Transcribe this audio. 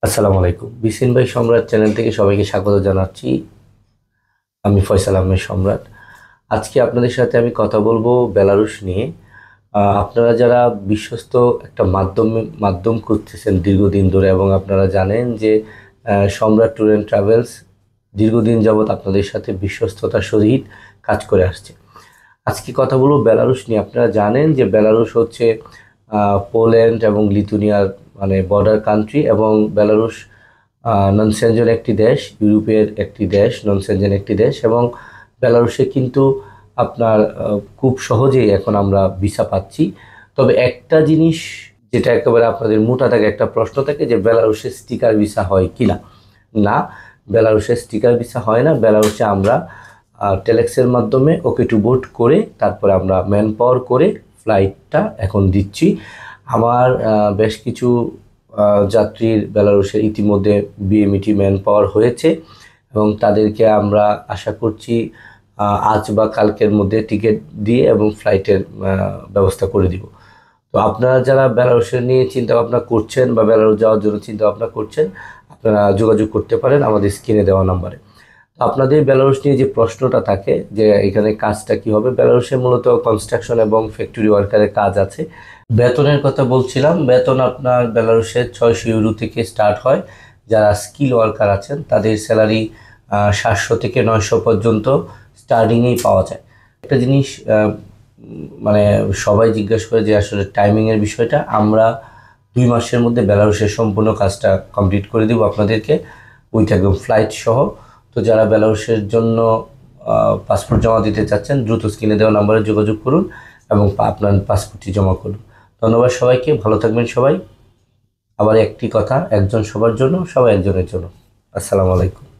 আসসালামু আলাইকুম। বিসিন ভাই সম্রাট চ্যানেল থেকে সবাইকে স্বাগত জানাচ্ছি। আমি ফয়সাল আহমেদ সম্রাট। আজকে আপনাদের সাথে আমি কথা বলবো বেলারুশ নিয়ে। আপনারা যারা বিশ্বস্ত একটা মাধ্যম খুঁজতেছেন দীর্ঘদিন ধরে, এবং আপনারা জানেন যে সম্রাট ট্যুর অ্যান্ড ট্রাভেলস দীর্ঘদিন যাবৎ আপনাদের সাথে বিশ্বস্ততার সহিত কাজ করে আসছে। আজকে কথা বলবো বেলারুশ নিয়ে। আপনারা জানেন যে বেলারুশ হচ্ছে পোল্যান্ড এবং লিথুনিয়ার মানে বর্ডার কান্ট্রি, এবং বেলারুশ নন সেনজেন একটি দেশ, ইউরোপের একটি দেশ, নন সেনজেন একটি দেশ। এবং বেলারুশে কিন্তু আপনার খুব সহজেই এখন আমরা ভিসা পাচ্ছি। তবে একটা জিনিস যেটা একেবারে আপনাদের মোটা থাকে একটা প্রশ্ন থাকে যে বেলারুশে স্টিকার ভিসা হয় কি না। না, বেলারুশে স্টিকার ভিসা হয় না। বেলারুশে আমরা টেলেক্সের মাধ্যমে ওকে টু বোর্ড করে তারপরে আমরা ম্যান পাওয়ার করে ফ্লাইটটা এখন দিচ্ছি। আমার বেশ কিছু যাত্রীর বেলারুশে ইতিমধ্যে বিএমইটি ম্যান পাওয়ার হয়েছে, এবং তাদেরকে আমরা আশা করছি আজ বা কালকের মধ্যে টিকিট দিয়ে এবং ফ্লাইটের ব্যবস্থা করে দিব। তো আপনারা যারা বেলারুশে নিয়ে চিন্তা ভাবনা করছেন বা বেলারুশ যাওয়ার জন্য চিন্তা ভাবনা করছেন, আপনারা যোগাযোগ করতে পারেন আমাদের স্ক্রিনে দেওয়া নাম্বারে। আপনাদের বেলারুশ নিয়ে যে প্রশ্নটা থাকে যে এখানে কাজটা কি হবে, বেলারুশে মূলত কনস্ট্রাকশন এবং ফ্যাক্টরি ওয়ার্কারের কাজ আছে। বেতনের কথা বলছিলাম, বেতন আপনার বেলারুশে 600 ইউরো থেকে স্টার্ট হয়। যারা স্কিল ওয়ার্কার আছেন তাদের স্যালারি 700 থেকে 900 পর্যন্ত স্টার্টিংয়েই পাওয়া যায়। একটা জিনিস মানে সবাই জিজ্ঞাসা করে যে আসলে টাইমিংয়ের বিষয়টা, আমরা 2 মাসের মধ্যে বেলারুশের সম্পূর্ণ কাজটা কমপ্লিট করে দেবো আপনাদেরকে, উইথ একদম ফ্লাইট সহ। তো যারা বেলারুশের জন্য পাসপোর্ট জমা দিতে চাচ্ছেন, দ্রুত স্ক্রিনে দেওয়া নাম্বারে যোগাযোগ করুন এবং আপনার পাসপোর্টটি জমা করুন। ধন্যবাদ সবাইকে, ভালো থাকবেন সবাই। আবার একটি কথা, একজন সবার জন্য, সবাই একজনের জন্য। আসসালামু আলাইকুম।